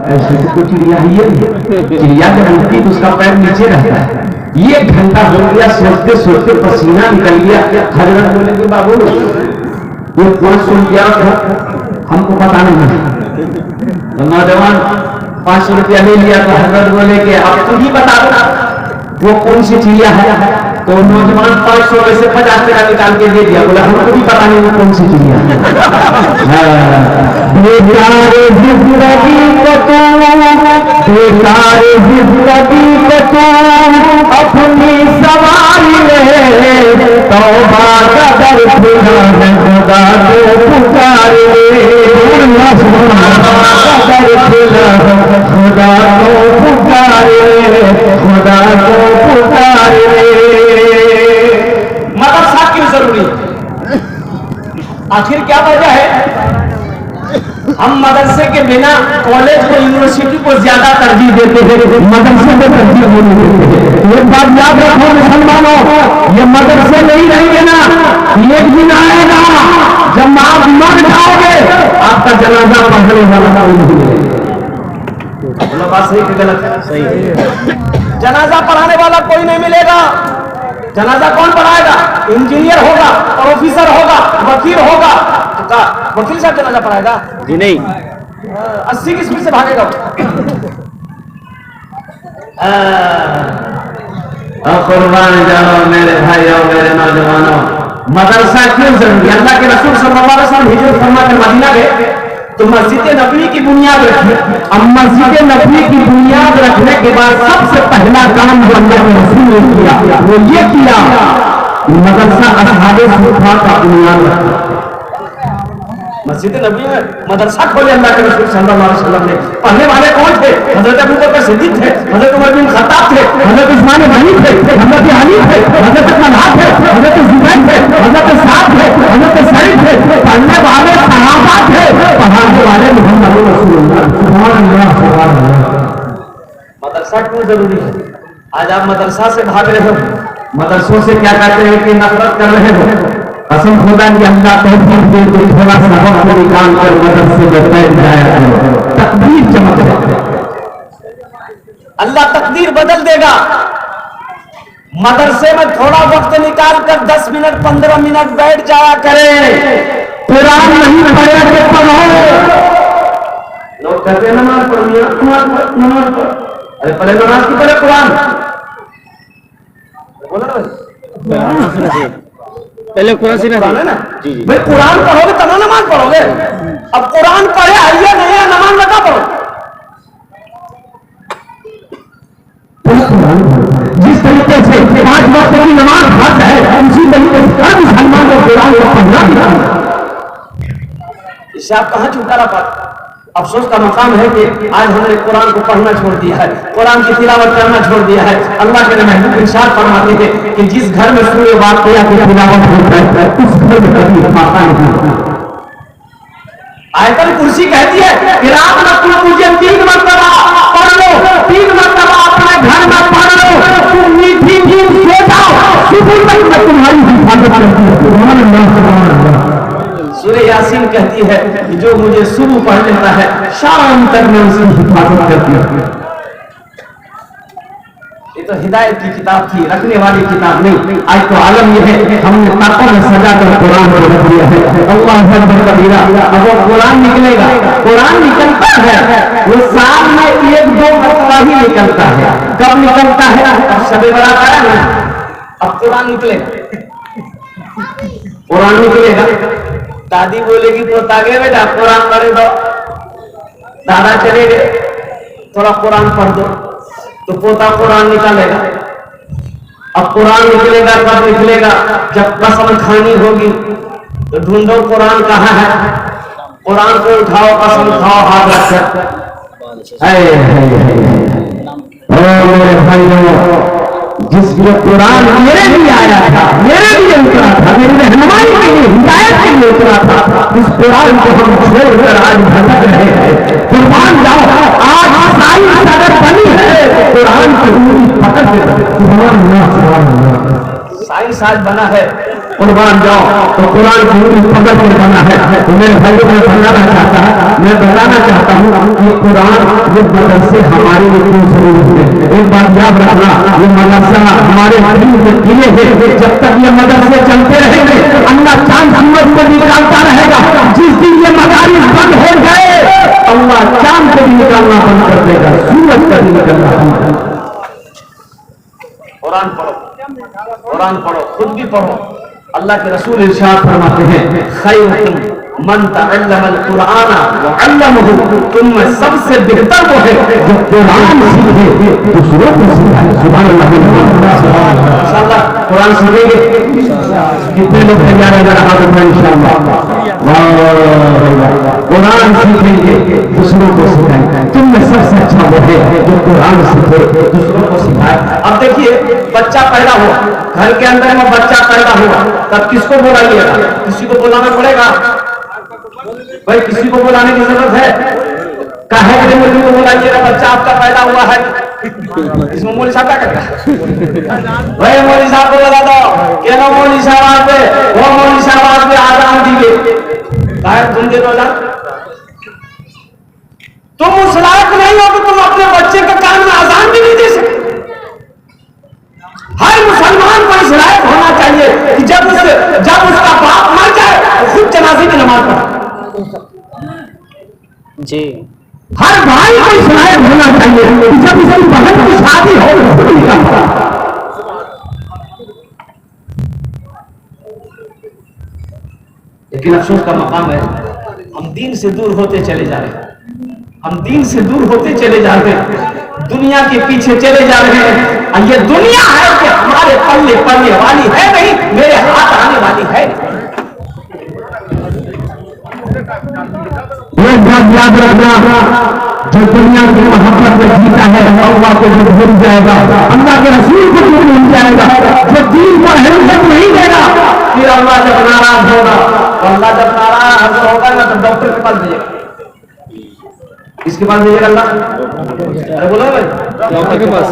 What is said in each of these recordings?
ऐसे तो चिड़िया ही है। चिड़िया जब उठती तो उसका पैर नीचे रहता है। ये घंटा हो गया, सोचते सोचते पसीना निकल गया। हजरत बोले कि बाबू ये 500 रुपया हमको पता नहीं है। तो नौजवान 500 रुपया ले लिया। तो हजरत बोले कि आप तुम ही बता दो वो कौन सी चिड़िया है। तो नौजवान 500 में से 50 रुपया निकाल के दे दिया। बोला हमको भी पता नहीं वो कौन सी चिड़िया है। बेकार जिंदगी को अपनी सवारी ले तौबा का दर खुदा है खुदा को पुकारे खुदा को पुकारे खुदा को पुकारे। मदरसा क्यों जरूरी? आखिर क्या वजह है? हम मदरसे के बिना कॉलेज को यूनिवर्सिटी को ज्यादा तरजीह देते हैं, मदरसे को तरजीह नहीं देते हैं। एक बात याद रखो मुसलमानों, ये मदरसे नहीं रहेंगे ना, एक दिन आएगा जब आप मर जाओगे आपका जनाजा पढ़ने वाला कोई नहीं मिलेगा। बात सही कि गलत है? सही है। जनाजा पढ़ाने वाला कोई नहीं मिलेगा। जनाजा कौन पढ़ाएगा? इंजीनियर होगा, प्रोफेसर होगा, वकील होगा। तो वकील साहब जनाजा पढ़ाएगा? जी नहीं। 80 की स्पीड से भागेगा। कुर्बान जाओ मेरे भाइयों, मेरे नौजवानों, मदरसा क्यों जरूरी? अल्लाह के रसूल सल्लल्लाहु अलैहि वसल्लम हिजरत फरमा कर मदीना गए तो मस्जिद नबवी की बुनियाद रखी। अब मस्जिद नबवी की बुनियाद रखने के बाद सबसे पहला काम जो अल्लाह के रसूल ने किया वो ये किया, मदरसा असहाबे सुफा का बुनियाद रखा। मस्जिद नबवी में मदरसा खोले अल्लाह के रसूल सल्लल्लाहु अलैहि वसल्लम ने। पढ़ने वाले कौन थे? हजरत अबू बकर सिद्दीक थे, हजरत उमर बिन खत्ताब थे, हजरत उस्मान गनी थे, हजरत अली थे, हजरत तलहा थे, हजरत जुबैर थे, हजरत साद थे, हजरत सईद थे। पढ़ने वाले सहाबा थे, पढ़ाने वाले मोहम्मद रसूलुल्लाह। सुभान अल्लाह, सुभान अल्लाह। मदरसा क्यों जरूरी है? आज आप मदरसा से भाग रहे हो, मदरसों से क्या कहते हैं कि नफरत कर रहे हो। कसम खुदा की अल्लाह तौफीक दे तो थोड़ा सा वक्त निकाल कर मदरसे में बैठ जाया करो, तकदीर चमक जाए। अल्लाह तकदीर बदल देगा। मदरसे में थोड़ा वक्त निकाल कर 10 मिनट 15 मिनट बैठ जाया करें। कुरान नहीं पढ़े तो पढ़ो। लोग कहते हैं नमाज पढ़िए, नमाज पढ़। अरे पहले नमाज की पढ़े कुरान बोला ना, पहले कुरान से ना जी जी भाई, कुरान पढ़ोगे तब नमाज पढ़ोगे। अब कुरान पढ़े आइए नहीं है, नमाज लगा पढ़ो। जिस तरीके से 5 वक्त की नमाज फर्ज है, उसी तरीके से हर मुसलमान को कुरान को पढ़ना। इससे आप कहाँ छुटकारा पाते? अफसोस का मकाम है कि आज हमने कुरान को पढ़ना छोड़ दिया है, कुरान की तिलावत करना छोड़ दिया है। अल्लाह के महबूब इरशाद फरमाते हैं कि जिस घर में सूरह वाक़िया की तिलावत होती है उस घर में कभी फाका नहीं होता। आयतल कुर्सी कहती है कि रात में तुम मुझे 3 मरतबा पढ़ लो, 3 मरतबा अपने घर में पढ़ लो, तुम मीठी नींद सो जाओ, सुबह तक मैं तुम्हारी हिफाजत करती हूँ। सुभान अल्लाह, सुभान अल्लाह। सूरह यासीन कहती है कि जो मुझे सुबह पढ़ लेता है शाम तक मैं उसकी हिफाजत करती हूँ। ये तो हिदायत की किताब थी, रखने वाली किताब नहीं। आज तो आलम ये है हमने ताकों में सजा कर कुरान को रख दिया है। अल्लाह अकबर कबीरा। अब वो कुरान निकलेगा, कुरान निकलता है वो साल में 1-2 मरतबा ही निकलता है। कब निकलता है? अब शब बारात आया ना, अब कुरान निकलेगा, कुरान निकलेगा। दादी बोलेगी पोता गए बेटा कुरान पढ़े दो, दादा चले गए थोड़ा कुरान पढ़ दो, तो पोता कुरान निकालेगा। अब कुरान निकलेगा कब निकलेगा? जब कसम खानी होगी तो ढूंढो कुरान कहाँ है, कुरान को उठाओ, कसम खाओ, हाथ रखो। मेरे भाइयों, जिस जो कुरान मेरे लिए आया था, मेरे लिए उतरा था, मेरी रहनुमाई के लिए, हिदायत के लिए उतरा था, उस कुरान को हम छोड़कर आज भटक रहे हैं। कुर्बान जाओ, आज सारी सदर बनी है कुरान की उंगली पकड़ के। साइंस आज बना है कुर्बान जाओ। तो कुरान पूरी पकड़ के बना है। तो मेरे भाइयों में बताना चाहता है, मैं बताना चाहता हूँ कि कुरान ये मदरसे हमारे लिए क्यों जरूरी है। एक बात याद रखना, ये मदरसा हमारे दिल के किले हैं। जब तक ये मदरसे चलते रहेंगे अल्लाह चांद सूरज को निकालता रहेगा। जिस दिन ये मदारिस बंद हो गए अल्लाह चांद को भी निकालना बंद कर देगा, सूरज का भी निकलना बंद कर देगा। कुरान पढ़ो, कुरान पढ़ो, खुद भी पढ़ो। अल्लाह के रसूल इरशाद फरमाते हैं, खैरुकुम मन तअल्लमल कुरान व अल्लमहु, तुम में सबसे बेहतर वो है जो कुरान सीखे दूसरों को सिखाए। सुभान अल्लाह। इंशाअल्लाह कुरान सीखेंगे। कितने लोग तैयार हैं जरा हाथ उठाएं इंशाअल्लाह। कुरान सीखेंगे दूसरों को सिखाएं। तुम में सबसे अच्छा वो है जो कुरान सीखे दूसरों को सिखाए। अब देखिए बच्चा पैदा हुआ, घर के अंदर में बच्चा पैदा हुआ, तब किसको बुलाइएगा? किसी को बुलाना पड़ेगा भाई, किसी को बुलाने की जरूरत है? काहे के लिए को बुलाइएगा? बच्चा आपका पैदा हुआ है, इसमें मौलवी साहब क्या करता? भाई मौलवी साहब को बता दो क्या ना मौलवी साहब आते, वो मौलवी साहब आते आजान दीजिए। काहे तुम दे दो आजान? तुम उस लायक नहीं हो कि तुम अपने बच्चे के कान में आजान भी नहीं दे सकते। हर मुसलमान को इस लायक होना चाहिए कि जब उसका बाप मर जाए तो खुद जनाजे की नमाज पढ़े जी। हर भाई को इस लायक होना चाहिए कि जब उसकी बहन की शादी हो तो खुद निकाल पड़ा। लेकिन अफसोस का मकाम है, हम दीन से दूर होते चले जा रहे हैं। हम दीन से दूर होते चले जा रहे हैं, दुनिया के पीछे चले जा रहे हैं। ये दुनिया है कि हमारे पल्ले पड़ने वाली है नहीं, मेरे हाथ आने वाली है। एक बात याद रखना, जो दुनिया की मोहब्बत में जीता है अल्लाह को भी भूल जाएगा, अल्लाह के रसूल को भी भूल जाएगा। जो दीन पर हिम्मत नहीं देगा फिर अल्लाह जब नाराज होगा, अल्लाह जब नाराज होगा ना तो डॉक्टर के पास भेजेगा। किसके पास भेजेगा अल्लाह? अरे बोलो भाई, डॉक्टर के पास।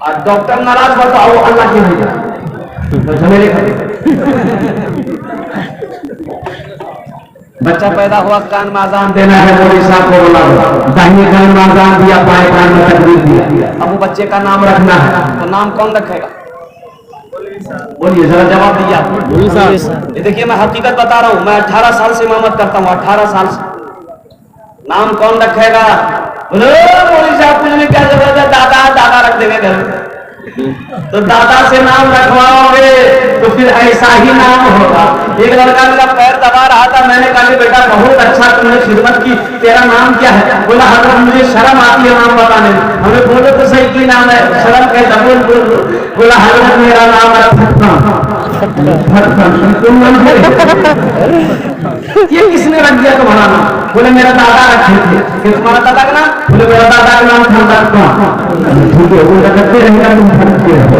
और डॉक्टर नाराज हुआ तो आओ अल्लाह के भेजा तो झमेले करेगा। बच्चा पैदा हुआ, कान में आजान देना है, मौलवी साहब को बोला, दाहिने कान में आजान दिया, बाएं कान में तकबीर दिया। अब वो बच्चे का नाम रखना है तो नाम कौन रखेगा? बोलिए जरा, जवाब दीजिए आप। ये देखिए मैं हकीकत बता रहा हूँ, मैं 18 साल से इमामत करता हूँ, 18 साल से। नाम कौन रखेगा? बोलो मौलवी साहब कुछ नहीं, क्या जरूरत है, दादा दादा रख देंगे घर में। तो दादा से नाम रखवाओगे तो फिर ऐसा ही नाम होगा। एक लड़का मेरा पैर दबा रहा था, मैंने कहा बेटा बहुत अच्छा तुमने खिदमत की, तेरा नाम क्या है? बोला हजरत मुझे शर्म आती है नाम बताने में। हमें बोलो तो सही की नाम है, शर्म कैसा? बोला हजरत मेरा नाम है ये किसने रख दिया तुम्हारा नाम? बोले मेरा दादा रखे थे। कि तुम्हारा दादा का नाम? बोले मेरा दादा का नाम था। ठीक है, वो रखते रहेगा, तुम फटते रहो।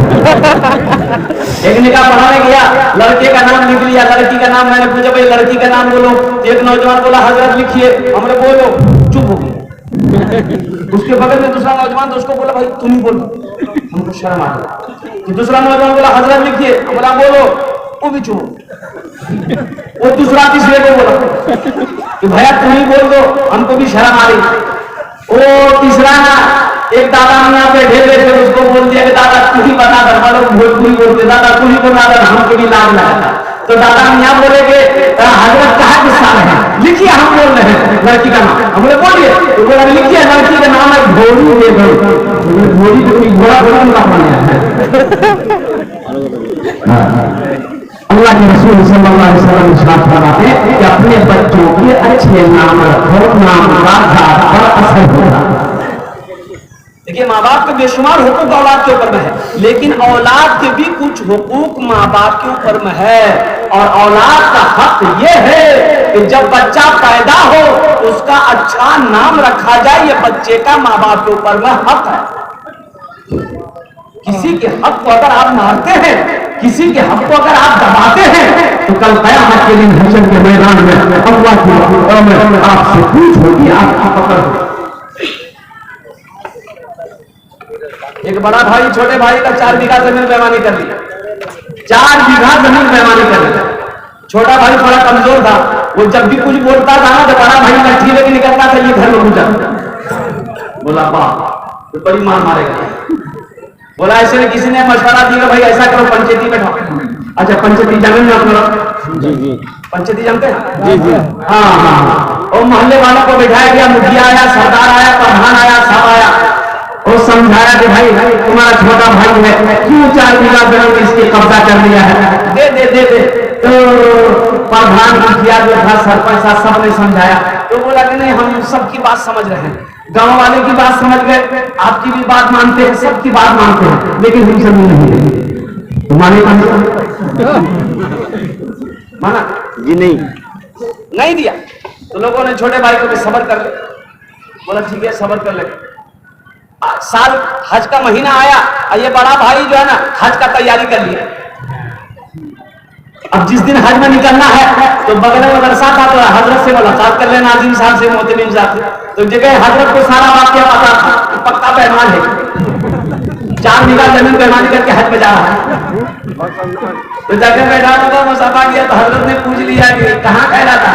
एक निकाह पढ़ाने गया, लड़के का नाम लिख लिया, लड़की का नाम मैंने पूछा भाई लड़की का नाम बोलो। एक नौजवान बोला हजरत लिखिए, हमने बोलो, चुप हो गया। उसके बगल में दूसरा नौजवान तो उसको बोला भाई तुम ही बोलो, हमको शर्म आ गई। दूसरा नौजवान बोला हजरत लिखिए, बोला बोलो, वो भी चुप। वो दूसरा तीसरे को बोला कि भैया तुम ही बोल दो, हमको भी शर्म आ रही। वो तीसरा एक दादा यहाँ पे ढेर थे, उसको बोल दिया कि दादा तू ही बता दे, हम लोग भोजपुरी बोलते, दादा तू ही बता दे, हमको भी लाभ लगा। तो दादा यहाँ बोले कि हजरत कहा गुस्सा है, लिखिए हम बोल रहे हैं लड़की का नाम। हम बोले बोलिए, तो बोला लिखिए लड़की का नाम है भोरी देव। भोरी तो कोई घोड़ा घोड़ा नाम है। अल्लाह के रसूल सल्लल्लाहु अलैहि वसल्लम इरशाद फरमाते हैं कि अपने बच्चों के अच्छे नाम रखो, नाम का बड़ा असर होगा। देखिए माँ बाप के बेशुमार हुकूक औलाद के ऊपर में है, लेकिन औलाद के भी कुछ हुकूक माँ बाप के ऊपर में है। और औलाद का हक ये है कि जब बच्चा पैदा हो उसका अच्छा नाम रखा जाए, ये बच्चे का माँ बाप के ऊपर में हक है। किसी के हक को अगर आप मारते हैं, किसी के हक को अगर आप दबाते हैं तो कल क़यामत के दिन हश्र के मैदान में अल्लाह की हुकूक में आपसे पूछ होगी, आपकी पकड़ होगी। एक बड़ा भाई छोटे भाई का 4 बीघा जमीन बेईमानी कर ली, 4 बीघा जमीन बेईमानी कर ली। छोटा भाई थोड़ा कमजोर था, वो जब भी कुछ बोलता था ना तो बड़ा भाई लाठी लेके निकलता था, ये घर में घुसा। बोला बाप तो बड़ी मार मारेगा। बोला ऐसे में किसी ने मशवरा दिया भाई ऐसा करो पंचायती बैठाओ। अच्छा पंचायती जाने में आप लोग? जी जी पंचायती जानते हैं? जी जी हाँ हाँ। और मोहल्ले वालों को बैठाया गया, मुखिया आया, सरदार आया, प्रधान आया, सब आया और समझाया कि भाई तुम्हारा छोटा भाई है, क्यों 4 बीघा जमीन इसके कब्जा कर लिया है, दे दे दे दे। तो प्रधान मुखिया जो था, सरपंच था, सब ने समझाया। तो बोला कि नहीं हम सबकी बात समझ रहे हैं, गांव वाले की बात समझ गए, आपकी भी बात मानते हैं, सबकी बात मानते हैं, लेकिन हम सब नहीं तो माने माना जी नहीं दिया। तो लोगों ने छोटे भाई को सब्र कर ले। बोला ठीक है सब्र कर ले। साल हज का महीना आया और ये बड़ा भाई जो है ना हज का तैयारी कर लिया। अब जिस दिन हज में निकलना है तो बगल में मदरसा था, तो हजरत से मुलाकात कर लेना, आजिम साहब से, मोहतमिम साहब से। तो जगह हजरत को सारा वाक्य पता था, पक्का पैमान है, 4 बीघा जमीन पैमानी करके हज में जा रहा है। तो जाकर बैठा होगा मुसाफा किया तो हजरत ने पूछ लिया कि कहाँ कह रहा था?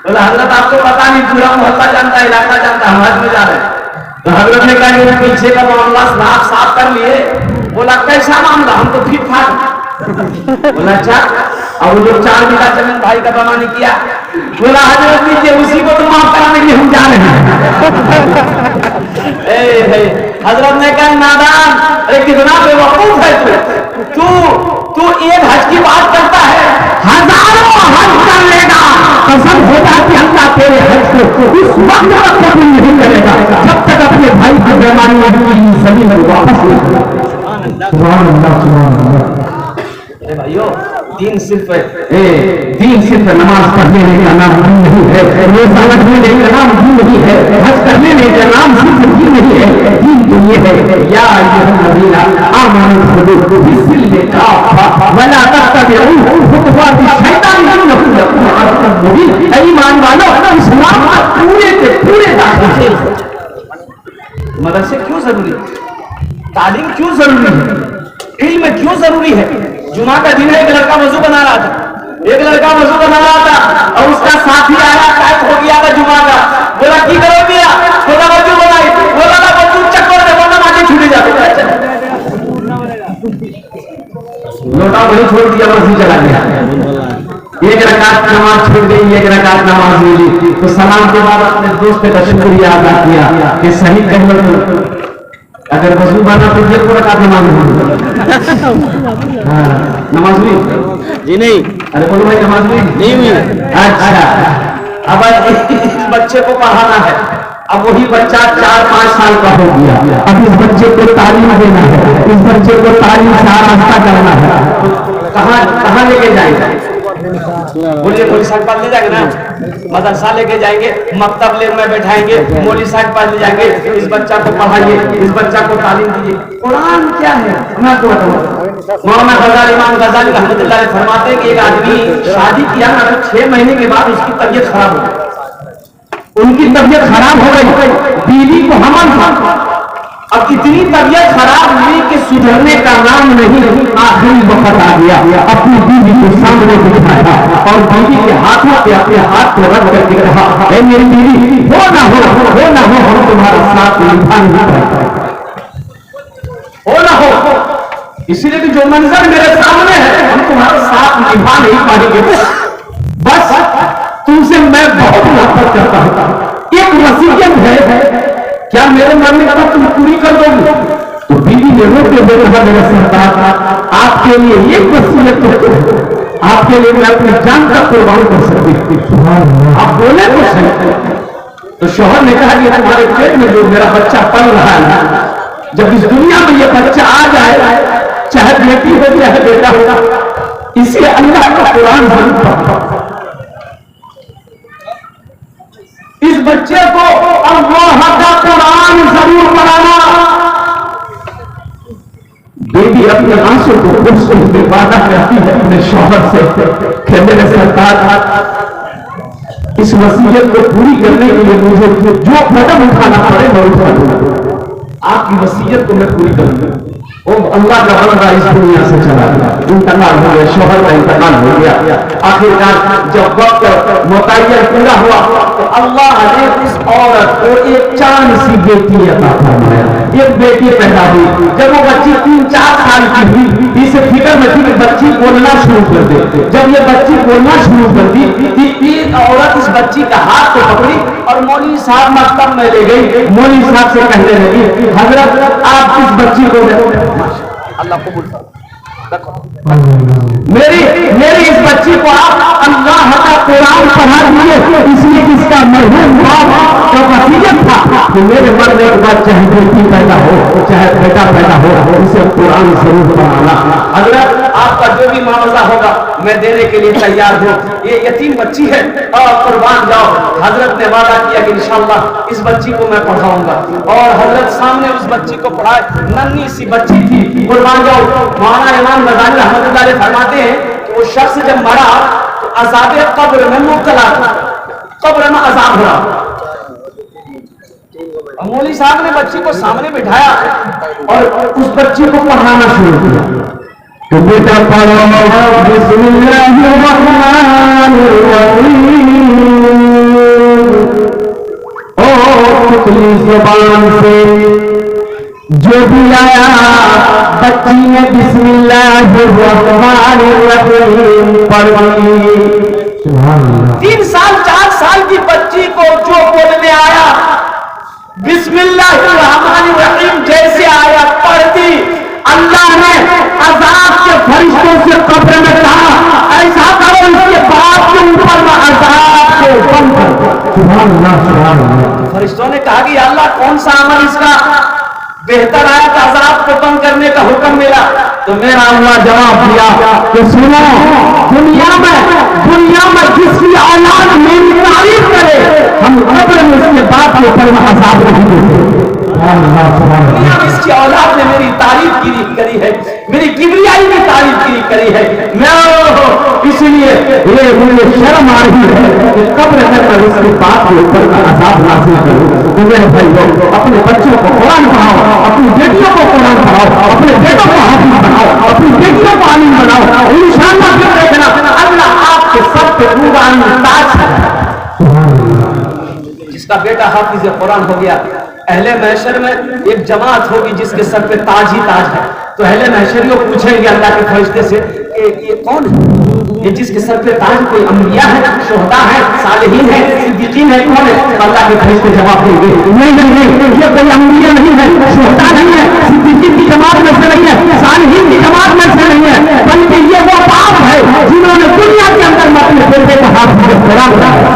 बोला हजरत आपको पता नहीं, पूरा मोहल्ला जानता है, इलाका जानता है, हम हज में जा रहे हैं। तो हजरत ने कहा कि पीछे का मामला साफ कर लिए। बोला कैसा मामला? हम तो ठीक ठाक। बोला अच्छा, और जो 4 बीघा जमीन भाई का पैमानी किया, बोला हजरत लीजिए उसी को तो माफ कराने के लिए हम जा रहे हैं। हजरत ने कहा नादान, अरे कितना बेवकूफ है तू, तू एक हज की बात करता है, हजारों हज कर लेगा, कसम होता कि अल्लाह तेरे हज को उस वक्त तक कबूल नहीं करेगा जब तक अपने भाई की बेईमानी में सभी लोग वापस नहीं करेगा। भाइयों दीन सिर्फ नमाज पढ़ने का नाम नहीं है, रोजा रखने का नाम नहीं है, हज करने का नाम सिर्फ दीन नहीं है। दीन तो ये है या अय्युहल्लज़ीना आमनू खुदू बिस्मिल्लाहि काफा वला तत्तबिऊ खुतवाति शैतान इन्नहु लकुम अदुव्वुन मुबीन। ईमान वालों इस्लाम पूरे के पूरे दाखिल। मदरसे क्यों जरूरी है? तालीम क्यों जरूरी है? इल्म क्यों जरूरी है? जुमा का दिन एक लड़का वजू बना रहा था, और उसका साथी आया, टाइप हो गया था जुमा का। बोला की करो भैया? बोला वजू बनाई। बोला ना वजू चक्कर में बोला माथे छूटे जाते, लोटा वही छोड़ दिया, मस्जिद चला गया। एक रकात नमाज छूट गई, एक रकात नमाज मिली। तो सलाम के बाद अपने दोस्त का शुक्रिया अदा किया कि सही कहना, अगर वजू बना तो ये को रकात नमाज नमाज हुई जी नहीं। अरे बोलो भाई नमाज हुई नहीं हुई। अच्छा, अब इस बच्चे को पढ़ाना है। अब वही बच्चा 4-5 साल का हो गया। अब इस बच्चे को तालीम देना है, इस बच्चे को तालीम से आरास्ता करना है। कहाँ लेके जाएंगे? बोलिए मौली साहब पास ले जाएंगे ना, मदरसा लेके जाएंगे, मकतब ले में बैठाएंगे, मौली साहब पास ले जाएंगे, इस बच्चा को पढ़ाइए, इस बच्चा को तालीम दीजिए। कुरान क्या है मैं आपको बताऊं। मौलाना गजाली, इमाम गजाली रहमतुल्लाह अलैह फरमाते हैं कि एक आदमी शादी किया ना तो 6 महीने के बाद उसकी तबीयत खराब हो गई। उनकी तबीयत खराब हो गई, बीवी को हमल था। अब इतनी तबीयत खराब हुई कि सुधरने का नाम नहीं, आखिरी वक्त आ गया। अपनी बीवी को सामने बिठाया और बीवी के हाथों पे अपने हाथ को रख कर दिख रहा, ए मेरी बीवी, हो ना हो हम तुम्हारा साथ निभा नहीं पाएंगे, हो ना हो। इसीलिए कि जो मंजर मेरे सामने है हम तुम्हारा साथ निभा नहीं पाएंगे। बस तुमसे मैं बहुत नफरत करता हूं। एक वसीयत है, क्या मेरे मरने का तुम पूरी कर दोगे? तो बीवी ने रोके हुए कहा, मेरे सरदार आपके लिए एक वसीयत है, आपके लिए मैं अपनी जान का कुर्बान कर सकती हूँ, आप बोले तो सही। तो शौहर ने कहा कि तुम्हारे पेट में जो मेरा बच्चा पल रहा है, जब इस दुनिया में ये बच्चा आ जाए, चाहे बेटी हो चाहे बेटा होगा, इसे अल्लाह का कुरान जरूर पढ़ो। इस बच्चे को अल्लाह का कुरान जरूर पढ़ाना। बेटी अपने आंसू को खुद से वादा करती है अपने शौहर से कि मेरे सरदार इस वसीयत को पूरी करने के लिए मुझे जो कदम उठाना पड़े मैं उठा दूंगा, आपकी वसीयत को मैं पूरी करूंगा। वो अल्लाह का बंदा इस दुनिया से चला गया, इंतकाल हो गया, शोहर का इंतकाल हो गया। आखिरकार जब वक्त मुतय्यन पूरा हुआ तो अल्लाह ने उस औरत को एक चांद सी बेटी अता फरमाया। एक बेटी पैदा हुई। जब वो बच्ची 3-4 साल की हुई, इसे फिक्र में थी कि बच्ची बोलना शुरू कर दे। जब ये बच्ची बोलना शुरू कर दी, एक औरत इस बच्ची का हाथ को पकड़ी और मौलवी साहब मकतब में ले गई। मौलवी साहब से कहने लगी, हजरत आप इस बच्ची को अल्लाह कबूल करो, मेरी इस बच्ची को आप अल्लाह का कुरान पढ़ा दिए, इसलिए इसका मरहूम बाप का वसीयत था कि मेरे मरने के बाद चाहे बेटी पैदा हो चाहे बेटा पैदा हो, इसे कुरान जरूर पढ़ाना। हजरत आपका जो भी मामला होगा मैं देने के लिए तैयार हूँ। ये यतीम बच्ची है और कुर्बान जाओ। हजरत ने वादा किया कि इंशाअल्लाह इस बच्ची को मैं पढ़ाऊंगा और हजरत सामने उस बच्ची को पढ़ाए। नन्ही सी बच्ची थी, कुर्बान जाओ। मौलाना इमाम गजाली रहमतुल्लाह अलैह फरमाते हैं कि वो शख्स जब मरा तो अज़ाब कब्र में मुब्तला था, कब्र में अज़ाब हुआ। मौलवी साहब ने बच्ची को सामने बिठाया और उस बच्ची को पढ़ाना शुरू किया। तो बेटा पढ़ो बिस्मिल्लाहिर्रहमानिर्रहीम, ओ खुली ज़ुबान से जो भी आया बच्ची ने बिस्मिल्लाहिर्रहमानिर्रहीम पढ़ ली। 3 साल 4 साल की बच्ची को जो बोलने आया बिस्मिल्लाहिर्रहमानिर्रहीम जैसे आया पढ़ दी। अल्लाह ने अज़ाब के फरिश्तों से कब्र में कहा, ऐसा करो इसके बाप के ऊपर में अज़ाब के बंद कर। सुभान अल्लाह, सुभान अल्लाह। फरिश्तों ने कहा कि अल्लाह कौन सा अमल इसका बेहतर आया तो अज़ाब को कम करने का हुक्म मिला। तो मेरा अल्लाह जवाब दिया कि सुनो, दुनिया में जिसकी औलाद मेरी तारीफ करे हम कब्र में उसके बाप के ऊपर में अज़ाब नहीं देते। दुनिया में इसकी औलाद ने मेरी तारीफ करी है, मेरी किबरियाई की तारीफ करी है। मैं इसलिए ये मुझे शर्म आ रही है कि कब्र में उसके बाप के ऊपर का अज़ाब नाज़िल करूं। तो मेरे भाई लोग अपने बच्चों को कुरान पढ़ाओ, अपनी बेटियों को कुरान पढ़ाओ, अपने बेटों को हाफिज बनाओ, अपनी बेटियों को आलिम बनाओ। इंशाअल्लाह फिर देखना अल्लाह आपके सब पे कुरान ताज है। जिसका बेटा हाफिज कुरान हो गया, अहले महशर में एक जमात होगी जिसके सर पे ताज ही ताज है। तो अहले महशरियों पूछेंगे अल्लाह के फरिश्ते से कि ये कौन है, ये जिसके सर पे ताज कोई अंबिया है, शुहदा है, सालिहीन है, सिद्दीकीन है, कौन है? अल्लाह के फरिश्ते जवाब देंगे नहीं, ये कोई अंबिया नहीं है, शुहदा नहीं है, सिद्दीकीन की जमात में से नहीं है, सालिहीन की जमात में से नहीं है, बल्कि ये वो बाप है जिन्होंने दुनिया के अंदर अपने बेटे को हाफिज कुरान बनाया।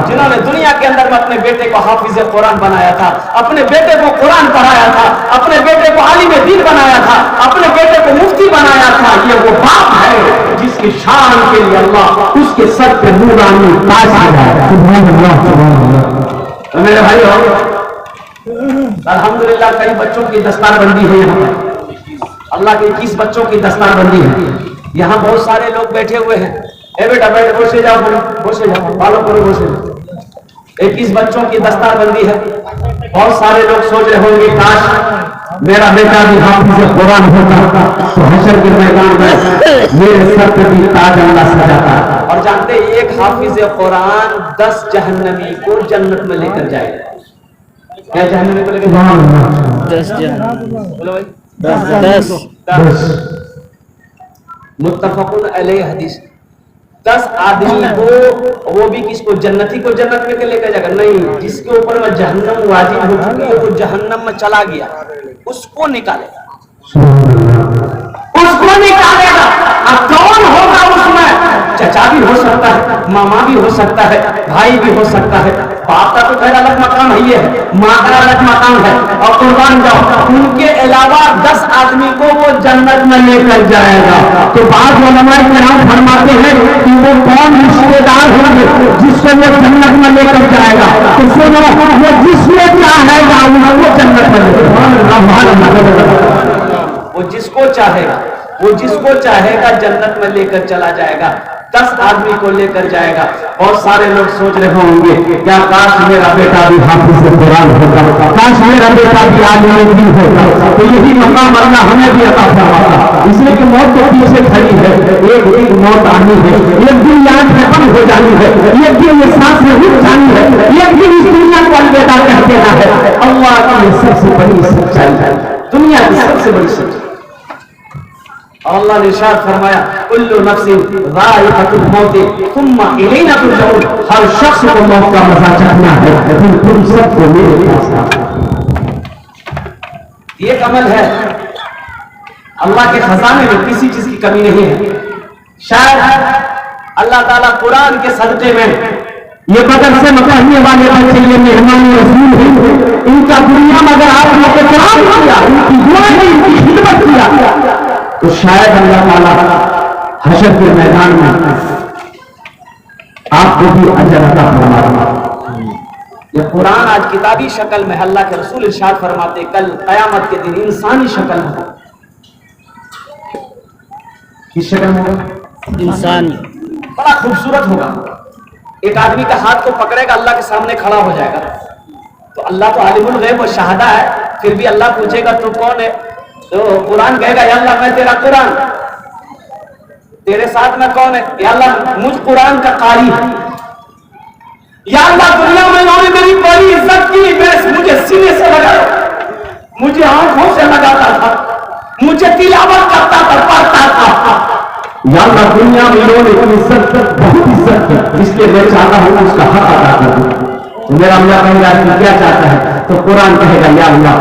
जिन्होंने दुनिया के अंदर अपने बेटे को हाफिज कुरान बनाया था, अपने बेटे को कुरान पढ़ाया था, अपने बेटे को आलिम दीन बनाया था, अपने बेटे को मुफ्ती बनाया था। ये वो बाप है जिसकी शान के लिए अल्लाह उसके सर पे नूरानी ताज लगाया। सुभान अल्लाह, सुभान अल्लाह। तो मेरे भाइयों अल्हम्दुलिल्लाह कई बच्चों की दस्तारबंदी है। यहाँ अल्लाह के 21 बच्चों की दस्तारबंदी है। यहाँ बहुत सारे लोग बैठे हुए हैं। ए बेटा बैठ, बसे जाओ, बालों करो, बसे। 21 बच्चों की दस्तारबंदी है। बहुत सारे लोग सोच रहे होंगे काश मेरा बेटा भी हाफिज कुरान होता तो हशर के मैदान में मेरे सर पे भी ताज अल्लाह सजाता। और जानते एक हाफिज कुरान 10 जहन्नमी को जन्नत में लेकर जाएगा। क्या जहन्नमी को लेकर? 10 बोलो भाई, 10 मुत्तफकुन अलैहि हदीस। 10 आदमी को, वो भी किसको? जन्नती को जन्नत में लेकर जाएगा? नहीं, जिसके ऊपर में जहन्नम वाजिब हो चुकी है, वो जहन्नम में चला गया, उसको निकालेगा, उसको निकालेगा। अब कौन होगा उसमें? चचा भी हो सकता है, मामा भी हो सकता है, भाई भी हो सकता है। बाप का तो खैर अलग मकाम है, ये माँ का अलग मकाम है। और कुर्बान जाओ, उनके अलावा 10 आदमी को वो जन्नत में लेकर जाएगा। तो बाद उलमाए किराम फरमाते हैं कि वो कौन रिश्तेदार होंगे जिसको वो जन्नत में लेकर जाएगा? तो सुनो, वो जिसमें चाहेगा वो जन्नत में लेकर, वो जिसको चाहेगा जन्नत में लेकर चला जाएगा। 10 आदमी को लेकर जाएगा। बहुत सारे लोग सोच रहे होंगे क्या काश मेरा बेटा भी हाफिज कुरान होता, काश मेरा बेटा भी आलिम दीन होता, तो यही मकाम अल्लाह हमें भी अता फरमाता। इसलिए कि मौत तो पीछे खड़ी है, एक एक मौत आनी है, एक दिन याद खत्म हो जानी है, एक दिन ये सांस में रुक जानी है, एक दिन इस दुनिया को अलविदा कह देना है। अल्लाह की सबसे बड़ी सच्चाई है, दुनिया की सबसे बड़ी सच्चाई। अल्लाह ने इरशाद फरमाया कुल्लु नफ्सिन ज़ाइक़तुल मौत सुम्मा इलैना तुरजऊन, हर शख्स को मौत का मजा चखना है, फिर तुम सबको मेरे पास आना। ये अमल है, अल्लाह के खजाने में किसी चीज की कमी नहीं है। शायद अल्लाह ताला कुरान के सदक़े में ये बदर से पढ़ने वाले बच्चे, ये मेहमान रसूल हैं, इनका दुनिया में अगर आप लोग कुरान किया, इनकी दुआ में इनकी खिदमत किया, तो शायद अल्लाह ताला हशर के मैदान में आपको भी अजर अता फरमाएगा। ये कुरान आज किताबी शक्ल में, अल्लाह के रसूल इरशाद फरमाते कल कयामत के दिन इंसानी शक्ल में होगा। किस शक्ल में होगा? इंसानी। बड़ा खूबसूरत होगा। एक आदमी का हाथ को पकड़ेगा, अल्लाह के सामने खड़ा हो जाएगा। तो अल्लाह तो आलिमुल गैब व शहादा है, फिर भी अल्लाह पूछेगा तू कौन है? तो कुरान कहेगा या अल्लाह मैं तेरा कुरान, तेरे साथ में कौन है? या अल्लाह मुझ कुरान का कारी है। या अल्लाह दुनिया में इन्होंने मेरी बड़ी इज्जत की, मुझे सीने से लगाया, मुझे आंखों से लगाता था, मुझे तिलावत करता था, पढ़ता था। या अल्लाह दुनिया में इन्होंने इज्जत बहुत इज्जत की, इसलिए मैं चाहता हूं उसका हक अदा कर दूं। मेरा अल्लाह कहेगा कि क्या चाहता है? तो कुरान कहेगा या अल्लाह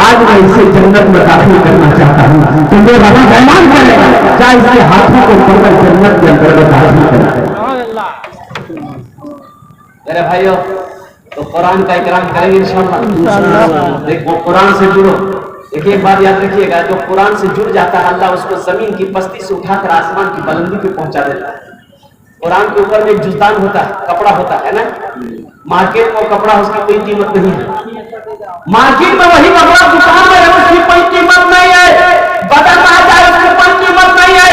आज मैं इसे जन्नत में दाखिल करना चाहता हूँ, तो मेरा रब ऐलान करेगा चाहे इसके हाथों को पकड़ जन्नत के अंतर्गत दाखिल करेगा। मेरे भाइयों, तो कुरान का इकराम करेंगे इंशाअल्लाह। देखो कुरान से जुड़ो। देखिए एक बात याद रखिएगा, जो कुरान से जुड़ जाता है अल्लाह उसको जमीन की पस्ती से उठाकर आसमान की बुलंदी पे पहुंचा देता है। कुरान के ऊपर में एक जुस्तान होता है, कपड़ा होता है ना, मार्केट में कपड़ा उसकी कोई कीमत नहीं है। मार्केट में वही कपड़ा दुकान में है, उसकी कोई कीमत नहीं है। बदल में आ जाए उसकी कोई कीमत नहीं है,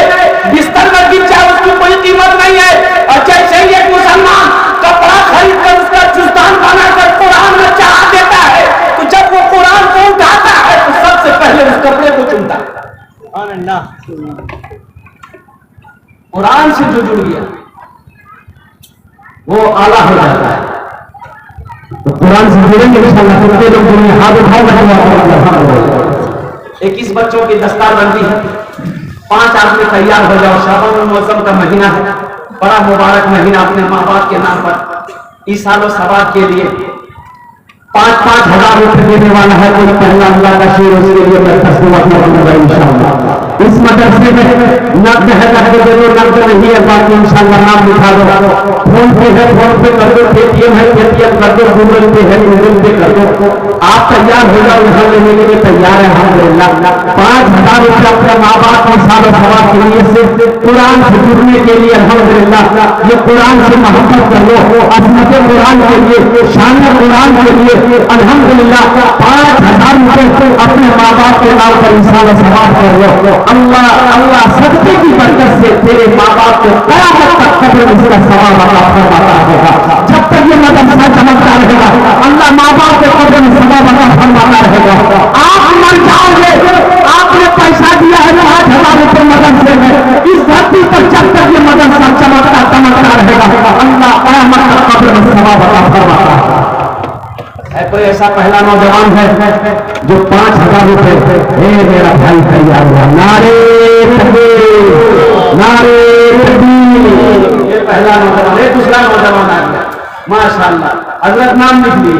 बिस्तर में गिर जाए उसकी कोई कीमत नहीं है। और जैसे ही एक मुसलमान कपड़ा खरीद कर उसका जुस्तान बनाकर कुरान में चढ़ा देता है, तो जब वो कुरान को उठाता है तो सबसे पहले उस कपड़े को चुनता है। कुरान से जो जुड़ गया वो आला हो जाता है। तो कुरान से जुड़ेंगे इंशाअल्लाह, कितने लोग जुड़ेंगे? हाथ उठाओ। 21 बच्चों की दस्तार बनती है, 5 आदमी तैयार हो जाओ। शाबान मौसम का महीना है, बड़ा मुबारक महीना। अपने माँ बाप के नाम पर इस सालों सवाब के लिए 5-5 हजार रुपए देने वाला है कोई पहला अल्लाह का शेर, उसके लिए मैं तस्वीर करूंगा इंशाअल्लाह। इस मदरसे में नब्ज है, नब्ज नहीं है, बाकी इंशाअल्लाह नाम लिखा दो। फोन पे है, फोन पे कर दो, पेटीएम है, पेटीएम कर दो, गूगल पे है, गूगल पे कर दो। आप तैयार हो जाओ, यहाँ लेने के लिए तैयार है अल्हम्दुलिल्लाह। 5000 रुपये अपने माँ बाप के साथ सवाब के लिए से कुरान से जुड़ने के लिए अल्हम्दुलिल्लाह। ये कुरान से मोहब्बत कर लो, अजमत कुरान के लिए, शान कुरान के लिए अल्हम्दुलिल्लाह 5000 रुपये अपने माँ बाप के नाम पर इंशाअल्लाह सवाब कर लो। अल्लाह सदके की बरकत से तेरे माँ बाप को क़यामत तक कब्र में इसका सवाब अता फरमाता रहेगा। जब तक ये मदरसा चमकता रहेगा अल्लाह माँ बाप के कब्र में सवाब अता फरमाता रहेगा। आप मर जाओगे, आपने पैसा दिया है 5000 रुपये मदरसे में, इस धरती पर जब तक ये मदरसा चमकता रहेगा अल्लाह क़यामत तक कब्र में सवाब अता फरमाता है। कोई ऐसा पहला नौजवान है जो 5000 रुपये मेरा भाई तैयार हुआ, नारे तकबीर, नारे तकबीर। ये पहला नौजवान है। दूसरा नौजवान आ गया, माशाअल्लाह। हजरत नाम लिख लिए,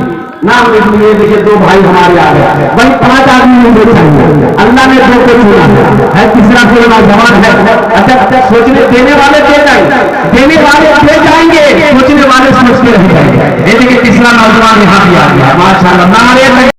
नाम लिख लिए। देखिए 2 भाई हमारे आ गए, वही 5 आदमी मुझे चाहिए, अल्लाह ने 2 को चुना है। तीसरा कोई नौजवान है। अच्छा सोचने देने वाले दे जाएंगे, देने वाले दे जाएंगे, सोचने वाले सोचते रह जाएंगे। देखिए तीसरा नौजवान यहाँ भी आ गया, माशाअल्लाह। नारे